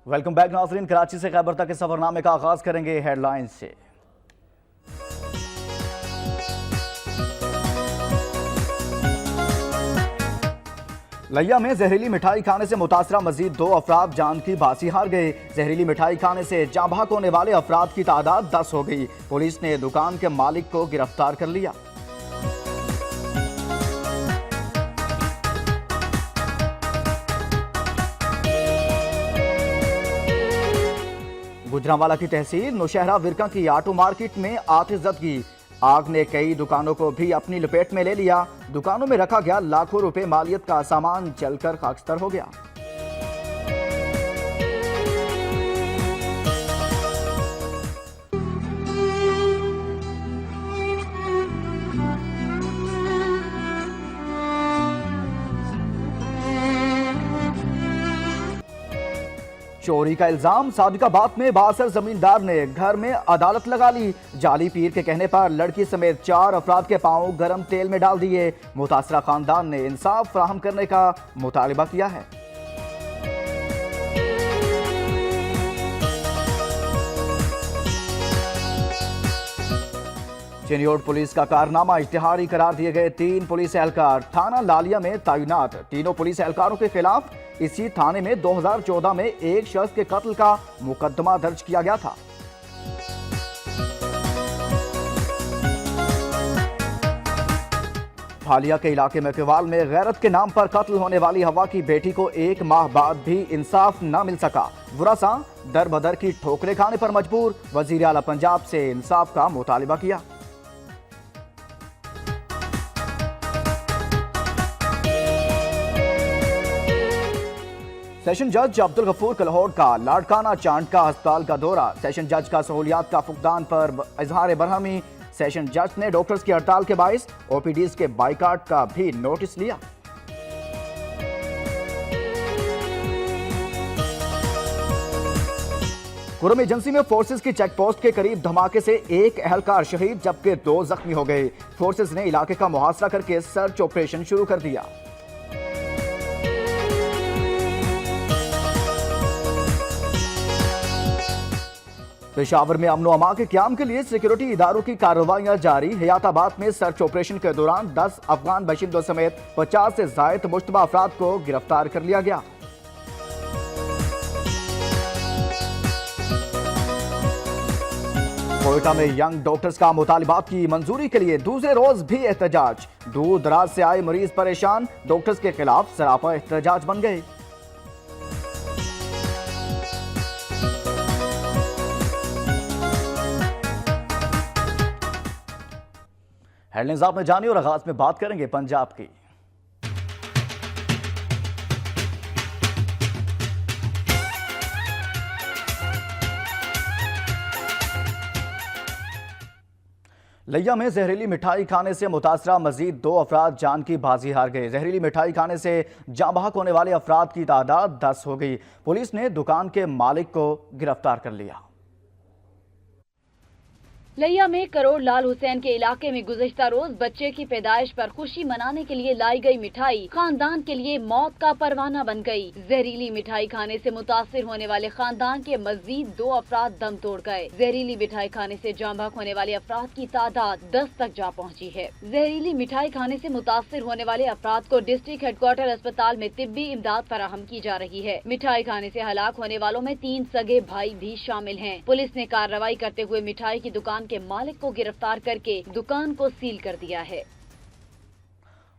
Welcome back नाज़रीन। कराची से खैबर तक के सफरनामे का आगाज करेंगे हेडलाइंस से। लिया में जहरीली मिठाई खाने से मुतासरा मजीद 2 अफराद जान की बाजी हार गए। जहरीली मिठाई खाने से जाँ बहक होने वाले अफराद की तादाद 10 हो गई। पुलिस ने दुकान के मालिक को गिरफ्तार कर लिया। गुजरांवाला की तहसील नौशहरा विरका की आटो मार्केट में आतिशज़दगी। आग ने कई दुकानों को भी अपनी लपेट में ले लिया। दुकानों में रखा गया लाखों रुपए मालियत का सामान जलकर खाकस्तर हो गया। चोरी का इल्जाम। सादिकाबाद में बासर जमींदार ने घर में अदालत लगा ली। जाली पीर के कहने पर लड़की समेत 4 अफराद के पांव गर्म तेल में डाल दिए। मुतासरा खानदान ने इंसाफ फराहम करने का मुतालिबा किया है। चिन्योट पुलिस का कारनामा। इश्तिहारी करार दिए गए 3 पुलिस एहलकार थाना लालिया में तैनात। तीनों पुलिस एहलकारों के खिलाफ इसी थाने में 2014 में एक शख्स के कत्ल का मुकदमा दर्ज किया गया था। फालिया के इलाके में केवाल में गैरत के नाम पर कत्ल होने वाली हवा की बेटी को 1 माह बाद भी इंसाफ न मिल सका। वरासा दर बदर की ठोकरें खाने पर मजबूर। वजीर आला पंजाब से इंसाफ का मुतालिबा किया। सेशन जज अब्दुल गफूर कलहोट का लाड़काना चांडका अस्पताल का दौरा। सेशन जज का सहूलियात का फुकदान पर इजहार बरहमी। सेशन जज ने डॉक्टर्स की हड़ताल के बाइस ओपीडीज के बाइकाट का भी नोटिस लिया। कुरम एजेंसी में फोर्सेस की चेक पोस्ट के करीब धमाके से 1 एहलकार शहीद जबकि 2 जख्मी हो गए। फोर्सेस ने इलाके का मुहासरा करके सर्च ऑपरेशन शुरू कर दिया। पेशावर में अमनो अमा के क्याम के लिए सिक्योरिटी इदारों की कार्रवाइयां जारी। हयाताबाद में सर्च ऑपरेशन के दौरान 10 अफगान बाशिंदों समेत 50 से जायद मुश्तबा अफराद को गिरफ्तार कर लिया गया। कोयटा में यंग डॉक्टर्स का मुतालिबात की मंजूरी के लिए दूसरे रोज भी एहतजाज। दूर दराज से आए मरीज परेशान, डॉक्टर्स के खिलाफ सरापा एहतजाज बन गए। हेडलाइंस आप में जानिए और आगाज में बात करेंगे पंजाब की। लिया में जहरीली मिठाई खाने से मुतासरा मजीद 2 अफराद जान की बाजी हार गए। जहरीली मिठाई खाने से जाँ बहक होने वाले अफराद की तादाद 10 हो गई। पुलिस ने दुकान के मालिक को गिरफ्तार कर लिया। लिया में करोड़ लाल हुसैन के इलाके में गुज़श्ता रोज बच्चे की पैदाइश पर खुशी मनाने के लिए लाई गई मिठाई खानदान के लिए मौत का परवाना बन गई। जहरीली मिठाई खाने से मुतासिर होने वाले खानदान के मजीद 2 अफराद दम तोड़ गए। जहरीली मिठाई खाने से जाँ बहक होने वाले अफराद की तादाद 10 तक जा पहुंची है। जहरीली मिठाई खाने से मुतासिर होने वाले अफराद को डिस्ट्रिक्ट हेडक्वार्टर अस्पताल में तिब्बी इमदाद फराहम की जा रही है। मिठाई खाने से हलाक होने वालों में 3 सगे भाई भी शामिल हैं। पुलिस ने कार्रवाई करते हुए मिठाई की दुकान के मालिक को गिरफ्तार करके दुकान को सील कर दिया है।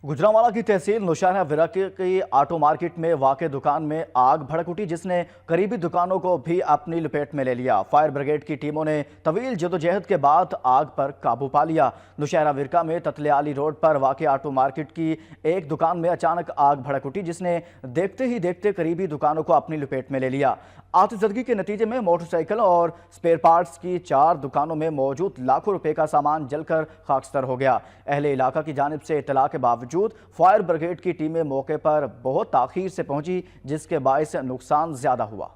गुजरांवाला की तहसील नौशहरा विरका की आटो मार्केट में वाक़े दुकान में आग भड़क उठी जिसने करीबी दुकानों को भी अपनी लपेट में ले लिया। फायर ब्रिगेड की टीमों ने तवील जदोजहद के बाद आग पर काबू पा लिया। नौशहरा विरका में ततले आली रोड पर वाक़े आटो मार्केट की एक दुकान में अचानक आग भड़क उठी जिसने देखते ही देखते करीबी दुकानों को अपनी लपेट में ले लिया। आतिशज़दगी के नतीजे में मोटरसाइकिल और स्पेयर पार्ट्स की 4 दुकानों में मौजूद लाखों रुपए का सामान जलकर खाकस्तर हो गया। अहले इलाका की जानिब से इत्तला के बावजूद फायर ब्रिगेड की टीमें मौके पर बहुत ताख़ीर से पहुंची जिसके बायस नुकसान ज्यादा हुआ।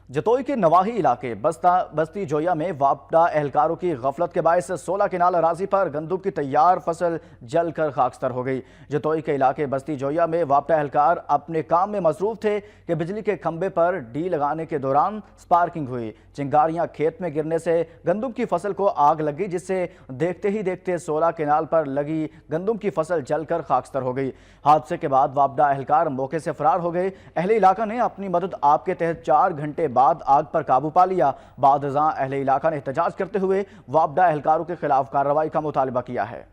जतोई के नवाही इलाके बस्ती जोया में वापडा एहलकारों की गफलत के बायस 16 किनाल अराजी पर गंदम की तैयार फसल जलकर खाकस्तर हो गई। जतोई के इलाके बस्ती जोया में वापडा एहलकार अपने काम में मसरूफ थे कि बिजली के खंबे पर डी लगाने के दौरान स्पार्किंग हुई। चिंगारियां खेत में गिरने से गंदम की फसल को आग लग गई, जिससे देखते ही देखते 16 किनाल पर लगी गंदम की फसल जलकर खाकस्तर हो गई। हादसे के बाद वापडा एहलकार मौके से फरार हो गए। अहले इलाका ने अपनी मदद आप के तहत 4 घंटे बाद आग पर काबू पा लिया। बाद अज़ां अहले इलाका ने एहतजाज करते हुए वापडा एहलकारों के खिलाफ कार्रवाई का मुतालबा किया है।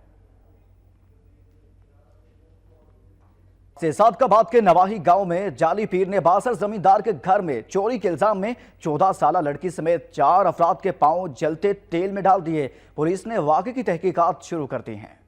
सादकाबाद के नवाही गांव में जाली पीर ने बासर जमींदार के घर में चोरी के इल्जाम में 14 साला लड़की समेत 4 अफराद के पांव जलते तेल में डाल दिए। पुलिस ने वाक़े की तहकीकात शुरू कर दी हैं।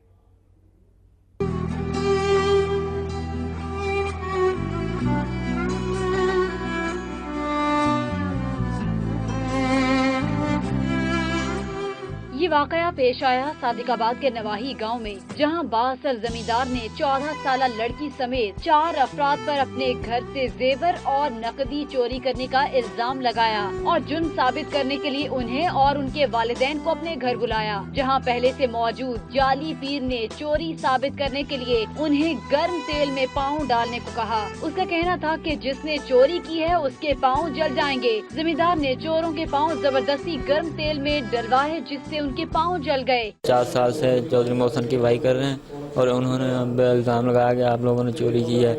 ये वाकया पेश आया सादिकाबाद के नवाही गांव में, जहां बासर जमींदार ने 14 साला लड़की समेत 4 अफराद पर अपने घर से जेवर और नकदी चोरी करने का इल्जाम लगाया और जुर्म साबित करने के लिए उन्हें और उनके वालिदैन को अपने घर बुलाया, जहां पहले से मौजूद जाली पीर ने चोरी साबित करने के लिए उन्हें गर्म तेल में पाँव डालने को कहा। उसका कहना था कि जिसने चोरी की है उसके पाँव जल जाएंगे। जमींदार ने चोरों के पाँव जबरदस्ती गर्म तेल में डलवाए, जिससे उनके पाँव जल गए। 4 साल से चौधरी मोहसन की भाई कर रहे हैं और उन्होंने इल्जाम लगाया कि आप लोगों ने चोरी की है,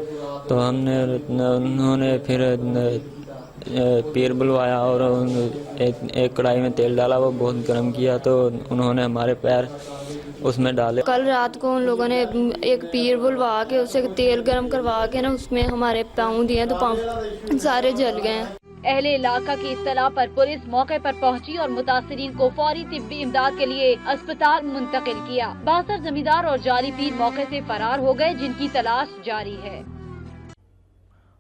तो उन्होंने फिर पीर बुलवाया और एक कढ़ाई में तेल डाला, वो बहुत गर्म किया तो उन्होंने हमारे पैर उसमें डाले। कल रात को उन लोगों ने एक पीर बुलवा के उसे तेल गर्म करवा के ना उसमें हमारे पाँव दिए, तो पाँव सारे जल गए। अहले इलाका की इत्तला पर पुलिस मौके पर पहुंची और मुतासिरीन को फौरी तिब्बी इमदाद के लिए अस्पताल मुंतकिल किया। बासर जमींदार और जाली पीर मौके से फरार हो गए, जिनकी तलाश जारी है।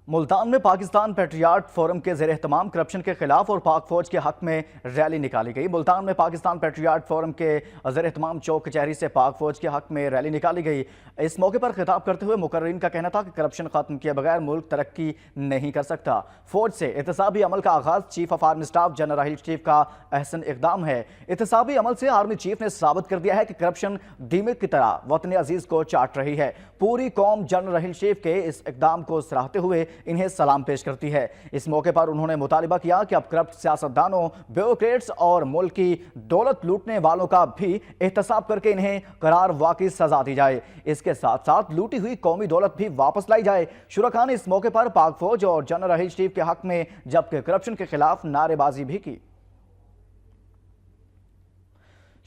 मुल्तान में पाकिस्तान पेट्रियाट फोरम के ज़ेर एहतमाम करप्शन के खिलाफ और पाक फौज के हक में रैली निकाली गई। मुल्तान में पाकिस्तान पेट्रियाट फोरम के ज़ेर एहतमाम चौक कचहरी से पाक फौज के हक में रैली निकाली गई। इस मौके पर खिताब करते हुए मुकर्रीन का कहना था कि करप्शन खत्म किए बगैर मुल्क तरक्की नहीं कर सकता। फौज से एहतसाबी अमल का आगाज chief of army staff general Rahil chief का अहसन इकदाम है। एहतसाबी अमल से आर्मी चीफ ने साबित कर दिया है कि करप्शन दीमक की तरह वतन अजीज को चाट रही है। पूरी कौम जनरल राहिल चीफ के इस इकदाम को सराहते हुए इन्हें सलाम पेश करती है। इस मौके पर उन्होंने मुतालिबा किया कि अब करप्ट सियासतदानों, ब्यूरोक्रेट्स और मुल्क की दौलत लूटने वालों का भी एहतसाब करके इन्हें करार वाकई सजा दी जाए। इसके साथ साथ लूटी हुई कौमी दौलत भी वापस लाई जाए। शुरका ने इस मौके पर पाक फौज और जनरल राहिल चीफ के हक में जबकि करप्शन के खिलाफ नारेबाजी भी की।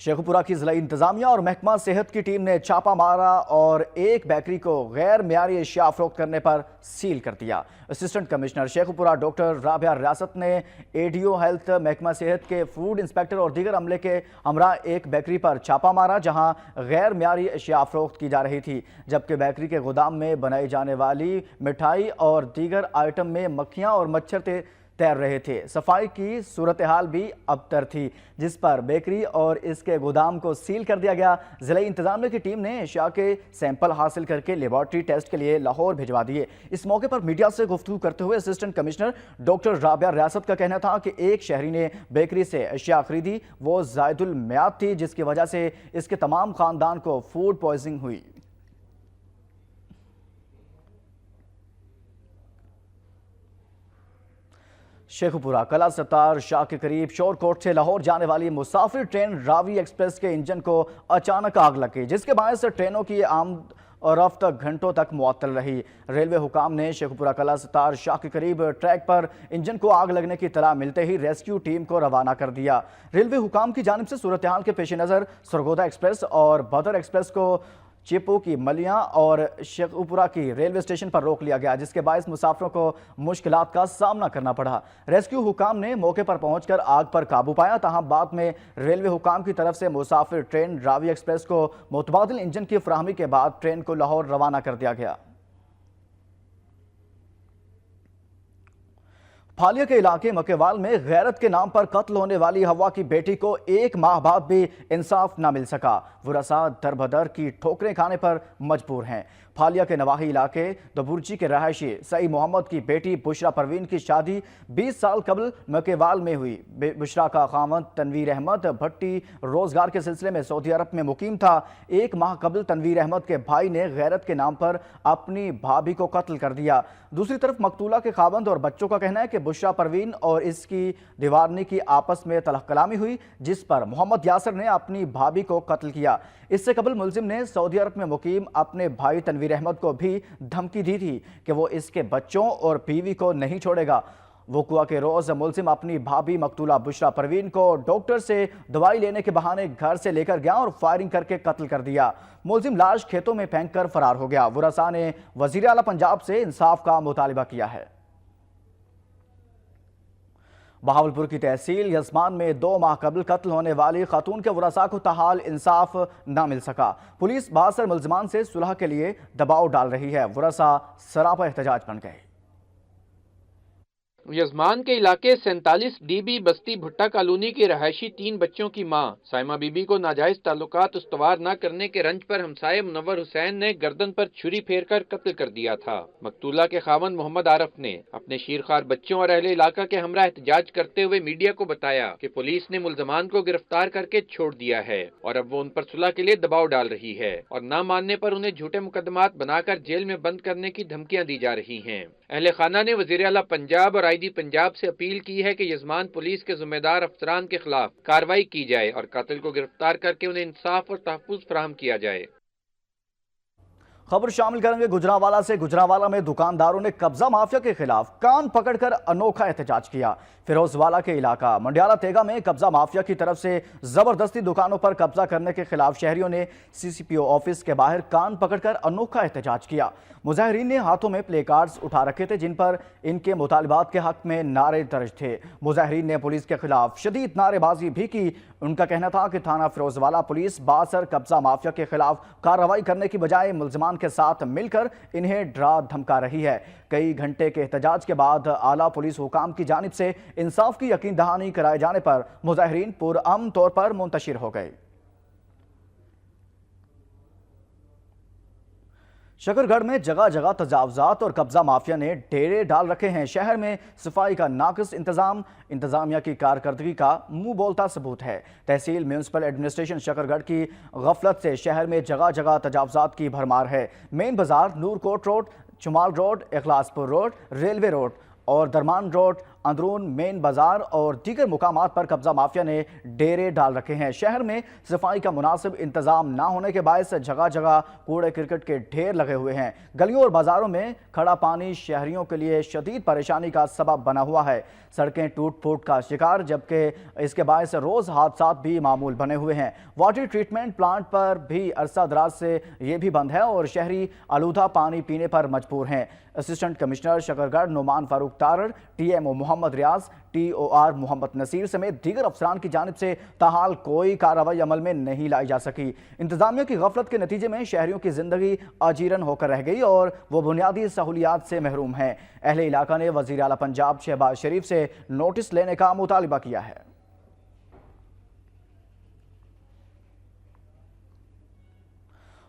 शेखुपुरा की जिला इंतजामिया और महकमा सेहत की टीम ने छापा मारा और एक बेकरी को गैर मियारी एशिया फरोख्त करने पर सील कर दिया। Assistant commissioner Sheikhupura doctor Rabia रियासत ने एडीओ हेल्थ, महकमा सेहत के फूड इंस्पेक्टर और दीगर अमले के हमरा एक बेकरी पर छापा मारा, जहां गैर मियारी एशिया फरोख्त की जा रही थी, जबकि बेकरी के गोदाम में बनाई जाने वाली मिठाई और दीगर आइटम में मक्खियां और मच्छर तैर रहे थे। सफाई की सूरत हाल भी अबतर थी, जिस पर बेकरी और इसके गोदाम को सील कर दिया गया। जिला इंतजामिया की टीम ने एशिया के सैंपल हासिल करके लेबॉर्ट्री टेस्ट के लिए लाहौर भिजवा दिए। इस मौके पर मीडिया से गुफ्तगू करते हुए असिस्टेंट कमिश्नर डॉक्टर राबिया रियासत का कहना था कि एक शहरी ने बेकरी से एशिया खरीदी, वो जायदुल मियाद थी, जिसकी वजह से इसके तमाम खानदान को फूड पॉइजनिंग हुई। शेखुपुरा कला सत्तार शाह के करीब शोरकोट से लाहौर जाने वाली मुसाफिर ट्रेन रावी एक्सप्रेस के इंजन को अचानक आग लग गई, जिसके बायस ट्रेनों की आमद और रफ्त घंटों तक मुअत्तल रही। रेलवे हुकाम ने शेखुपुरा कला सत्तार शाह के करीब ट्रैक पर इंजन को आग लगने की इत्तला मिलते ही रेस्क्यू टीम को रवाना कर दिया। रेलवे हुकाम की जानिब से सूरत हाल के पेश नज़र सरगोदा एक्सप्रेस और बदर एक्सप्रेस को चिपू की मलिया और शेखुपुरा की रेलवे स्टेशन पर रोक लिया गया, जिसके बायस मुसाफिरों को मुश्किलात का सामना करना पड़ा। रेस्क्यू हुकाम ने मौके पर पहुंचकर आग पर काबू पाया, तहां बाद में रेलवे हुकाम की तरफ से मुसाफिर ट्रेन रावी एक्सप्रेस को मुतबादिल इंजन की फराहमी के बाद ट्रेन को लाहौर रवाना कर दिया गया। پھالیا کے علاقے مکیوال میں غیرت کے نام پر قتل ہونے والی ہوا کی بیٹی کو 1 ماہ بعد بھی انصاف نہ مل سکا۔ ورثاء در بدر کی ٹھوکریں کھانے پر مجبور ہیں۔ پھالیا کے نواحی علاقے دوبرچی کے رہائشی سعید محمد کی بیٹی بشرا پروین کی شادی 20 سال قبل مکیوال میں ہوئی۔ بشرا کا خاوند تنویر احمد بھٹی روزگار کے سلسلے میں سعودی عرب میں مقیم تھا۔ 1 ماہ قبل تنویر احمد کے بھائی نے غیرت کے نام پر اپنی بھابھی کو قتل کر دیا۔ دوسری طرف مقتولہ کے خاوند اور بچوں کا کہنا ہے کہ بشرا پروین اور اس کی دیوارنی کی آپس میں تلخ کلامی ہوئی، جس پر محمد یاسر نے اپنی بھابھی کو قتل کیا۔ اس سے قبل ملزم نے سعودی عرب میں مقیم اپنے بھائی تنویر احمد کو بھی دھمکی دی تھی کہ وہ اس کے بچوں اور بیوی کو نہیں چھوڑے گا۔ وقوع کے روز ملزم اپنی بھابھی مقتولہ بشرا پروین کو ڈاکٹر سے دوائی لینے کے بہانے گھر سے لے کر گیا اور فائرنگ کر کے قتل کر دیا۔ ملزم لاش کھیتوں میں پھینک کر فرار ہو گیا۔ ورثاء نے وزیر اعلیٰ پنجاب سے انصاف کا مطالبہ کیا ہے۔ بہاولپور کی تحصیل یزمان میں 2 ماہ قبل قتل ہونے والی خاتون کے ورثاء کو تاحال انصاف نہ مل سکا۔ پولیس باثر ملزمان سے صلح کے لیے دباؤ ڈال رہی ہے۔ ورثاء سراپا احتجاج بن گئے۔ یزمان کے علاقے 47 ڈی بی بستی بھٹا کالونی کی رہائشی 3 بچوں کی ماں سائمہ بی بی کو ناجائز تعلقات استوار نہ کرنے کے رنج پر ہمسائے منور حسین نے گردن پر چھری پھیر کر قتل کر دیا تھا۔ مقتولہ کے خاوند محمد عارف نے اپنے شیرخوار بچوں اور اہل علاقہ کے ہمراہ احتجاج کرتے ہوئے میڈیا کو بتایا کہ پولیس نے ملزمان کو گرفتار کر کے چھوڑ دیا ہے اور اب وہ ان پر صلح کے لیے دباؤ ڈال رہی ہے اور نہ ماننے پر انہیں جھوٹے مقدمات بنا کر جیل میں بند کرنے کی دھمکیاں دی جا رہی ہیں۔ اہل خانہ نے وزیر اعلیٰ پنجاب اور آئی جی پنجاب سے اپیل کی ہے کہ یزمان پولیس کے ذمہ دار افسران کے خلاف کارروائی کی جائے اور قاتل کو گرفتار کر کے انہیں انصاف اور تحفظ فراہم کیا جائے۔ خبر شامل کریں گے گجرانوالہ سے۔ گجرانوالہ میں دکانداروں نے قبضہ مافیا کے خلاف کان پکڑ کر انوکھا احتجاج کیا۔ فیروزوالہ کے علاقہ منڈیالہ تیگا میں قبضہ مافیا کی طرف سے زبردستی دکانوں پر قبضہ کرنے کے خلاف شہریوں نے سی سی پی او آفس کے باہر کان پکڑ کر انوکھا احتجاج کیا۔ مظاہرین نے ہاتھوں میں پلے کارڈز اٹھا رکھے تھے جن پر ان کے مطالبات کے حق میں نعرے درج تھے۔ مظاہرین نے پولیس کے خلاف شدید نعرے بازی بھی کی۔ ان کا کہنا تھا کہ تھانہ فیروزوالہ پولیس باثر قبضہ مافیا کے خلاف کارروائی کرنے کی بجائے ملزمان کے ساتھ مل کر انہیں ڈرا دھمکا رہی ہے۔ کئی گھنٹے کے احتجاج کے بعد اعلیٰ پولیس حکام کی جانب سے انصاف کی یقین دہانی کرائے جانے پر مظاہرین پرامن طور پر منتشر ہو گئے۔ شکر گڑھ میں جگہ جگہ تجاوزات اور قبضہ مافیا نے ڈیرے ڈال رکھے ہیں۔ شہر میں صفائی کا ناقص انتظام انتظامیہ کی کارکردگی کا منہ بولتا ثبوت ہے۔ تحصیل میونسپل ایڈمنسٹریشن شکر گڑھ کی غفلت سے شہر میں جگہ جگہ تجاوزات کی بھرمار ہے۔ مین بازار، نور کوٹ روڈ، چمال روڈ، اخلاص پور روڈ، ریلوے روڈ اور درمان روڈ، اندرون مین بازار اور دیگر مقامات پر قبضہ مافیا نے ڈیرے ڈال رکھے ہیں۔ شہر میں صفائی کا مناسب انتظام نہ ہونے کے باعث جگہ جگہ کوڑے کرکٹ کے ڈھیر لگے ہوئے ہیں۔ گلیوں اور بازاروں میں کھڑا پانی شہریوں کے لیے شدید پریشانی کا سبب بنا ہوا ہے۔ سڑکیں ٹوٹ پھوٹ کا شکار، جبکہ اس کے باعث روز حادثات بھی معمول بنے ہوئے ہیں۔ واٹر ٹریٹمنٹ پلانٹ پر بھی عرصہ دراز سے یہ بھی بند ہے اور شہری آلودہ پانی پینے پر مجبور ہیں۔ اسسٹنٹ کمشنر شکر گڑھ نعمان فاروق تارڑ، ٹی ایم او محمد ریاض، ٹی او آر محمد نصیر سمیت دیگر افسران کی جانب سے تاحال کوئی کارروائی عمل میں نہیں لائی جا سکی۔ انتظامیہ کی غفلت کے نتیجے میں شہریوں کی زندگی اجیرن ہو کر رہ گئی اور وہ بنیادی سہولیات سے محروم ہیں۔ اہل علاقہ نے وزیر اعلیٰ پنجاب شہباز شریف سے نوٹس لینے کا مطالبہ کیا ہے۔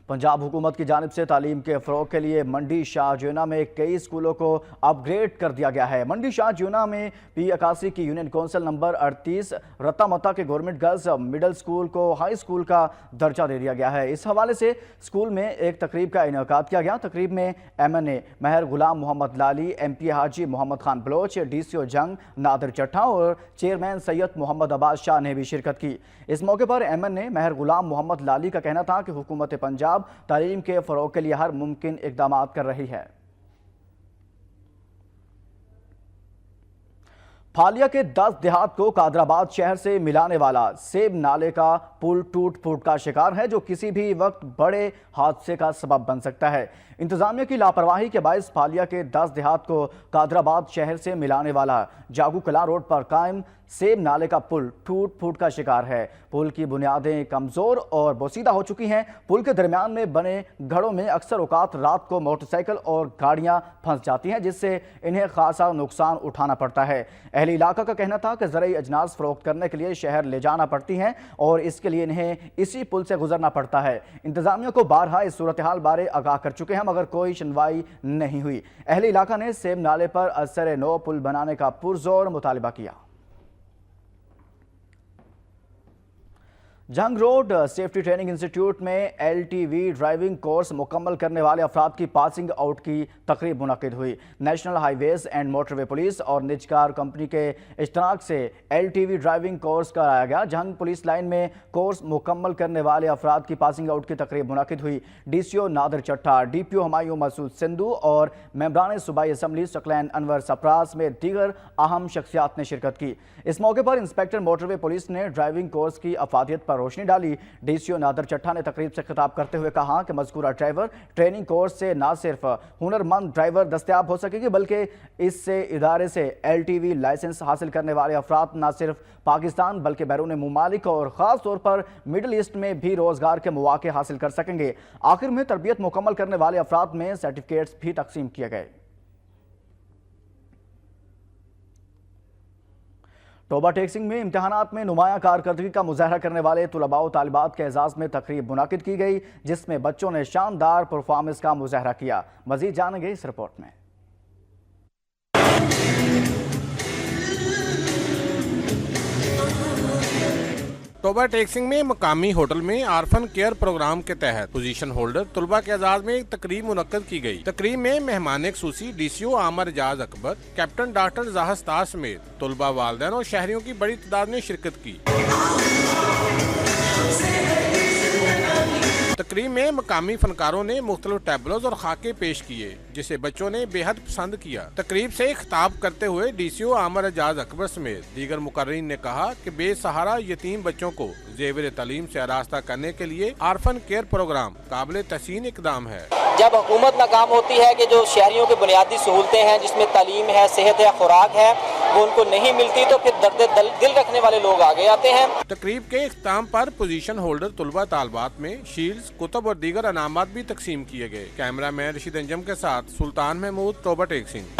پنجاب حکومت کی جانب سے تعلیم کے فروغ کے لیے منڈی شاہ جیونا میں کئی اسکولوں کو اپ گریڈ کر دیا گیا ہے۔ منڈی شاہ جیونا میں پی 81 کی یونین کونسل نمبر 38 رتا متا کے گورنمنٹ گرلز مڈل اسکول کو ہائی اسکول کا درجہ دے دیا گیا ہے۔ اس حوالے سے اسکول میں ایک تقریب کا انعقاد کیا گیا۔ تقریب میں ایم این اے مہر غلام محمد لالی، ایم پی حاجی محمد خان بلوچ، ڈی سی او جنگ نادر چٹھا اور چیئرمین سید محمد عباس شاہ نے بھی شرکت کی۔ اس موقع پر ایم این اے مہر غلام محمد لالی کا کہنا تھا کہ حکومت پنجاب تعلیم کے فروغ کے لیے ہر ممکن اقدامات کر رہی ہے۔ پھالیا کے 10 دیہات کو قادرآباد شہر سے ملانے والا سیب نالے کا پل ٹوٹ پھوٹ کا شکار ہے، جو کسی بھی وقت بڑے حادثے کا سبب بن سکتا ہے۔ انتظامیہ کی لاپرواہی کے باعث پھالیا کے 10 دیہات کو قادرآباد شہر سے ملانے والا جاگو کلاں روڈ پر قائم سیب نالے کا پل ٹوٹ پھوٹ کا شکار ہے۔ پل کی بنیادیں کمزور اور بوسیدہ ہو چکی ہیں۔ پل کے درمیان میں بنے گھروں میں اکثر اوقات رات کو موٹر سائیکل اور گاڑیاں پھنس جاتی ہیں، جس سے انہیں خاصا نقصان اٹھانا پڑتا ہے۔ اہل علاقہ کا کہنا تھا کہ زرعی اجناس فروخت کرنے کے لیے شہر لے جانا پڑتی ہیں اور اس کے لیے انہیں اسی پل سے گزرنا پڑتا ہے۔ انتظامیہ کو بارہا اس صورتحال بارے آگاہ کر چکے ہیں، مگر کوئی سنوائی نہیں ہوئی۔ اہل علاقہ نے سیب نالے پر اثر نو پل بنانے کا پرزور مطالبہ کیا۔ جنگ روڈ سیفٹی ٹریننگ انسٹیٹیوٹ میں LTV ڈرائیونگ کورس مکمل کرنے والے افراد کی پاسنگ آؤٹ کی تقریب منعقد ہوئی۔ National highways and motorway police اور نجکار کمپنی کے اشتراک سے LTV ڈرائیونگ کورس کرایا گیا۔ جنگ پولیس لائن میں کورس مکمل کرنے والے افراد کی پاسنگ آؤٹ کی تقریب منعقد ہوئی۔ DCO نادر چٹھا، DPO ہمایوں مسعود سندھو اور ممبران صوبائی اسمبلی ثقلین انور سپراس میں دیگر اہم شخصیات نے شرکت کی۔ اس موقع پر انسپیکٹر موٹر وے پولیس نے ڈرائیونگ کورس کی افادیت پر روشنی ڈالی۔ DCO نادر چٹھا نے تقریب سے خطاب کرتے ہوئے کہا کہ مذکورہ ڈرائیور ٹریننگ کورس سے نہ صرف ہنرمند ڈرائیور دستیاب ہو سکے گی، بلکہ اس سے ادارے سے LTV لائسنس حاصل کرنے والے افراد نہ صرف پاکستان بلکہ بیرون ممالک اور خاص طور پر مڈل ایسٹ میں بھی روزگار کے مواقع حاصل کر سکیں گے۔ آخر میں تربیت مکمل کرنے والے افراد میں سرٹیفکیٹس بھی تقسیم کیے گئے۔ ٹوبہ ٹیکسنگ میں امتحانات میں نمایاں کارکردگی کا مظاہرہ کرنے والے طلباء و طالبات کے اعزاز میں تقریب منعقد کی گئی، جس میں بچوں نے شاندار پرفارمنس کا مظاہرہ کیا۔ مزید جانیں گے اس رپورٹ میں۔ ٹوبہ ٹیکسنگ میں مقامی ہوٹل میں آرفن کیئر پروگرام کے تحت پوزیشن ہولڈر طلبہ کے اعزاز میں ایک تقریب منعقد کی گئی۔ تقریب میں مہمان خصوصی DCO عامر اعجاز اکبر، کیپٹن ڈاکٹر زاہد استاد سمیت طلبہ، والدین اور شہریوں کی بڑی تعداد نے شرکت کی۔ تقریب میں مقامی فنکاروں نے مختلف ٹیبلوز اور خاکے پیش کیے، جسے بچوں نے بے حد پسند کیا۔ تقریب سے خطاب کرتے ہوئے DCO عامر اعجاز اکبر سمیت دیگر مقررین نے کہا کہ بے سہارا یتیم بچوں کو زیور تعلیم سے آراستہ کرنے کے لیے آرفن کیئر پروگرام قابل تحسین اقدام ہے۔ جب حکومت ناکام ہوتی ہے کہ جو شہریوں کی بنیادی سہولتیں ہیں، جس میں تعلیم ہے، صحت ہے، خوراک ہے، وہ ان کو نہیں ملتی، تو پھر درد دل رکھنے والے لوگ آگے آتے ہیں۔ تقریب کے اختتام پر پوزیشن ہولڈر طلبہ طالبات میں شیلڈز، کتب اور دیگر انعامات بھی تقسیم کیے گئے۔ کیمرہ مین رشید انجم کے ساتھ Sultan Mahmood, Toba Tek Singh.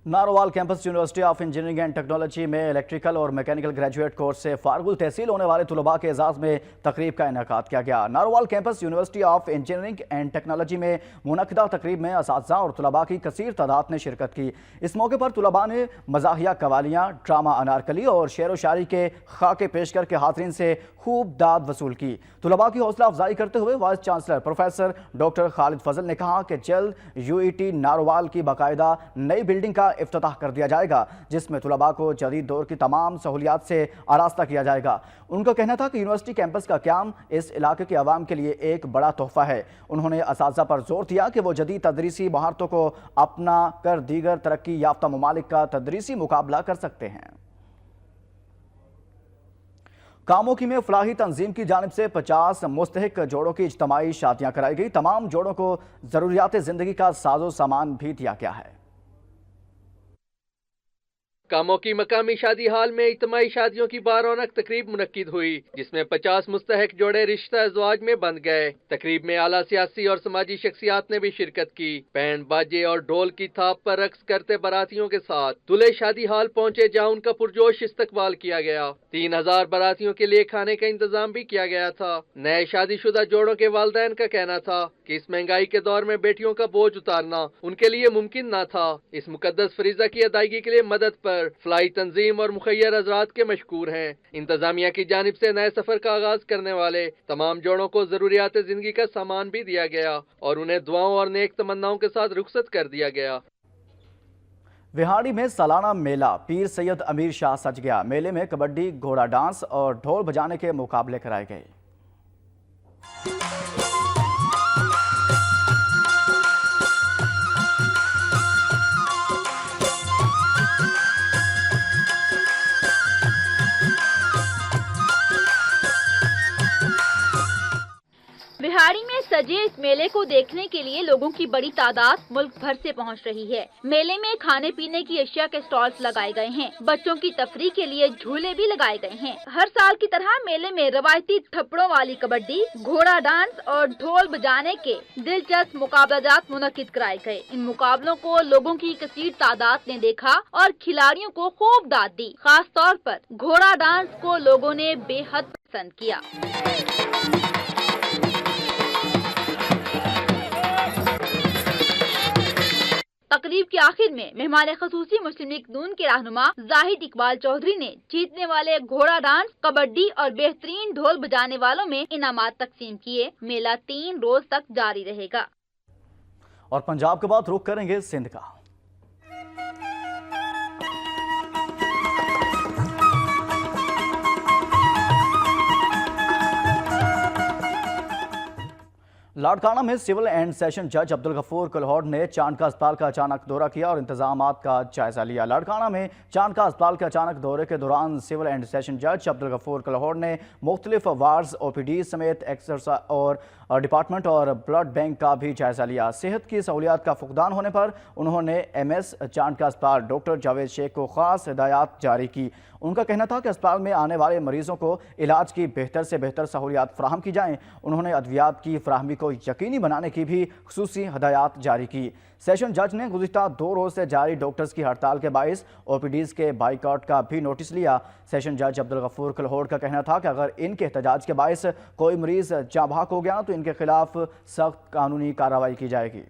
Narowal campus university of engineering and technology میں الیکٹریکل اور میکینیکل گریجویٹ کورس سے فارغ التحصیل ہونے والے طلباء کے اعزاز میں تقریب کا انعقاد کیا گیا۔ Narowal campus university of engineering and technology میں منعقدہ تقریب میں اساتذہ اور طلباء کی کثیر تعداد نے شرکت کی۔ اس موقع پر طلباء نے مزاحیہ قوالیاں، ڈرامہ انارکلی اور شعر و شاعری کے خاکے پیش کر کے حاضرین سے خوب داد وصول کی۔ طلباء کی حوصلہ افزائی کرتے ہوئے وائس چانسلر پروفیسر ڈاکٹر خالد فضل نے کہا کہ جلد UET ناروال کی باقاعدہ نئی بلڈنگ کا افتتاح کر دیا جائے گا، جس میں طلباء کو جدید دور کی تمام سہولیات سے آراستہ کیا جائے گا۔ ان کا کہنا تھا کہ یونیورسٹی کیمپس کا قیام اس علاقے کے عوام کے لیے ایک بڑا تحفہ ہے۔ انہوں نے اساتذہ پر زور دیا کہ وہ جدید تدریسی مہارتوں کو اپنا کر دیگر ترقی یافتہ ممالک کا تدریسی مقابلہ کر سکتے ہیں۔ کاموکی میں فلاحی تنظیم کی جانب سے 50 مستحق جوڑوں کی اجتماعی شادیاں کرائی گئی۔ تمام جوڑوں کو ضروریات زندگی کا ساز و سامان بھی دیا گیا ہے۔ کاموں کی مقامی شادی ہال میں اجتماعی شادیوں کی بارونق تقریب منعقد ہوئی، جس میں 50 مستحق جوڑے رشتہ ازواج میں بندھ گئے۔ تقریب میں اعلیٰ سیاسی اور سماجی شخصیات نے بھی شرکت کی۔ بینڈ باجے اور ڈھول کی تھاپ پر رقص کرتے براتیوں کے ساتھ دلہے شادی ہال پہنچے، جہاں ان کا پرجوش استقبال کیا گیا۔ 3000 براتیوں کے لیے کھانے کا انتظام بھی کیا گیا تھا۔ نئے شادی شدہ جوڑوں کے والدین کا کہنا تھا کہ اس مہنگائی کے دور میں بیٹیوں کا بوجھ اتارنا ان کے لیے ممکن نہ تھا۔ اس مقدس فریضہ کی ادائیگی کے لیے مدد پر فلاحی تنظیم اور مخیر حضرات کے مشکور ہیں۔ انتظامیہ کی جانب سے نئے سفر کا آغاز کرنے والے تمام جوڑوں کو ضروریات زندگی کا سامان بھی دیا گیا اور انہیں دعاؤں اور نیک تمناؤں کے ساتھ رخصت کر دیا گیا۔ وہاڑی میں سالانہ میلہ پیر سید امیر شاہ سج گیا۔ میلے میں کبڈی، گھوڑا ڈانس اور ڈھول بجانے کے مقابلے کرائے گئے۔ सजे इस मेले को देखने के लिए लोगों की बड़ी तादाद मुल्क भर से पहुंच रही है। मेले में खाने पीने की अशिया के स्टॉल्स लगाए गए हैं। बच्चों की तफरीह के लिए झूले भी लगाए गए हैं। हर साल की तरह मेले में रवायती थप्पड़ों वाली कबड्डी, घोड़ा डांस और ढोल बजाने के दिलचस्प मुकाबलाजात मुनक्किद कराए गए। इन मुकाबलों को लोगों की कसीर तादाद ने देखा और खिलाड़ियों को खूब दाद दी। खास तौर पर घोड़ा डांस को लोगों ने बेहद पसंद किया। तकरीब के आखिर में मेहमान खसूसी मुस्लिम लीग नून के रहनुमा जाहिद इकबाल चौधरी ने जीतने वाले घोड़ा डांस, कबड्डी और बेहतरीन ढोल बजाने वालों में इनामात तकसीम किए। मेला 3 रोज तक जारी रहेगा। और पंजाब के बाद रुख करेंगे सिंध का। लाड़काना में सिविल एंड सेशन जज अब्दुल गफूर कुल्होड़ ने चांदका अस्पताल का अचानक दौरा किया और इंतजामात का जायजा लिया। लाड़काना में चांदका अस्पताल के अचानक दौरे के दौरान सिविल एंड सेशन जज अब्दुल गफूर कुल्होड़ ने मुख्तलिफ वार्ड्स, OPD समेत एक्सरसाइज और डिपार्टमेंट और ब्लड बैंक का भी जायजा लिया। सेहत की सहूलियात का फुकदान होने पर उन्होंने MS चांदका अस्पताल डॉक्टर जावेद शेख को खास हिदायत जारी की। उनका कहना था कि अस्पताल में आने वाले मरीजों को इलाज की बेहतर से बेहतर सहूलियात फराहम की जाएं। उन्होंने अद्वियात की फराहमी को यकीनी बनाने की भी खुसूसी हिदायत जारी की। सेशन जज ने गुज़िश्ता 2 रोज से जारी डॉक्टर्स की हड़ताल के बाइस OPDs के बाइकआउट का भी नोटिस लिया। सेशन जज अब्दुल गफूर कुल्होड़ का कहना था कि अगर इनके एहतजाज के बाइस कोई मरीज जाँ बहक हो गया तो इनके खिलाफ सख्त कानूनी कार्रवाई की जाएगी।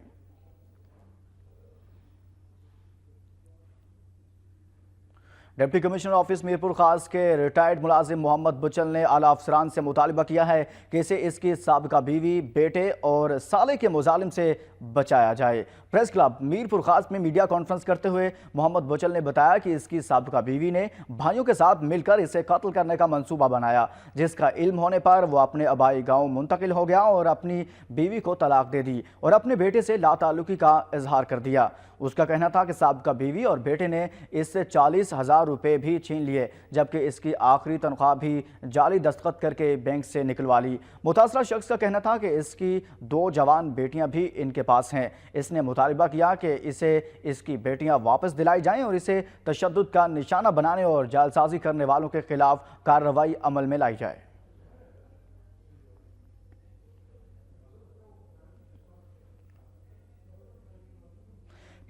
डिप्टी कमिश्नर ऑफिस मीरपुर खास के रिटायर्ड मुलाजिम मोहम्मद बुचल ने आला अफसरान से मुतालबा किया है कि इसे इसकी साबिका बीवी, बेटे और साले के मुजालिम से बचाया जाए। प्रेस क्लब मीरपुर खास में मीडिया कॉन्फ्रेंस करते हुए मोहम्मद बुचल ने बताया कि इसकी साबिका बीवी ने भाइयों के साथ मिलकर इसे कत्ल करने का मंसूबा बनाया, जिसका इल्म होने पर वो अपने आबाई गांव मुंतकिल हो गया और अपनी बीवी को तलाक दे दी और अपने बेटे से लाताल्लुकी का इजहार कर दिया। उसका कहना था कि साबिका बीवी और बेटे ने इससे 40,000 रुपये भी छीन लिए, जबकि इसकी आखिरी तनख्वाह भी जाली दस्तखत करके बैंक से निकलवा ली। मुतासरा शख्स का कहना था कि इसकी 2 जवान बेटियां भी इनके पास हैं। इसने मुतालबा किया कि इसे इसकी बेटियां वापस दिलाई जाएं और इसे तशद्दुद का निशाना बनाने और जालसाजी करने वालों के खिलाफ कार्रवाई अमल में लाई जाए।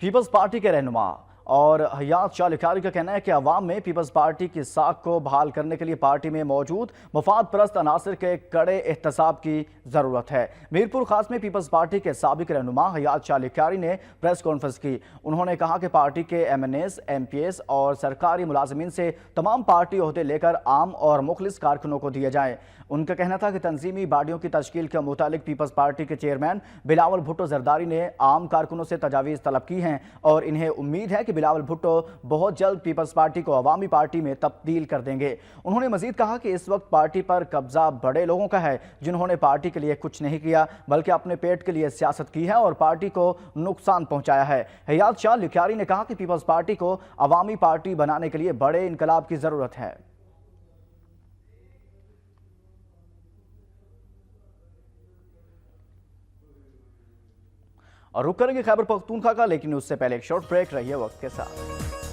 पीपल्स पार्टी के रहनुमा और हयात शाह लिखारी का कहना है कि अवाम में पीपल्स पार्टी की साख को बहाल करने के लिए पार्टी में मौजूद मफाद परस्त अनासर के कड़े एहतसाब की ज़रूरत है। मीरपुर खास में पीपल्स पार्टी के साबिक रहनुमा हयात शाह लिखारी ने प्रेस कॉन्फ्रेंस की। उन्होंने कहा कि पार्टी के MNAs, MPs और सरकारी मुलाजमीन से तमाम पार्टी ओहदे लेकर आम और मुखलिस कारकुनों को दिए जाएँ। उनका कहना था कि तंजीमी बाडियों की तश्कील के मुतालिक पीपल्स पार्टी के चेयरमैन बिलावल भुट्टो जरदारी ने आम कारकुनों से तजावीज़ तलब की हैं और इन्हें उम्मीद है कि बिलावल भुट्टो बहुत जल्द पीपल्स पार्टी को अवामी पार्टी में तब्दील कर देंगे। उन्होंने मजीद कहा कि इस वक्त पार्टी पर कब्जा बड़े लोगों का है, जिन्होंने पार्टी के लिए कुछ नहीं किया बल्कि अपने पेट के लिए सियासत की है और पार्टी को नुकसान पहुंचाया है। हयात शाह लिखारी ने कहा कि पीपल्स पार्टी को अवामी पार्टी बनाने के लिए बड़े इनकलाब की जरूरत है। और रुक करेंगे खैबर पख्तूनख्वा का, लेकिन उससे पहले एक शॉर्ट ब्रेक। रहिए वक्त के साथ।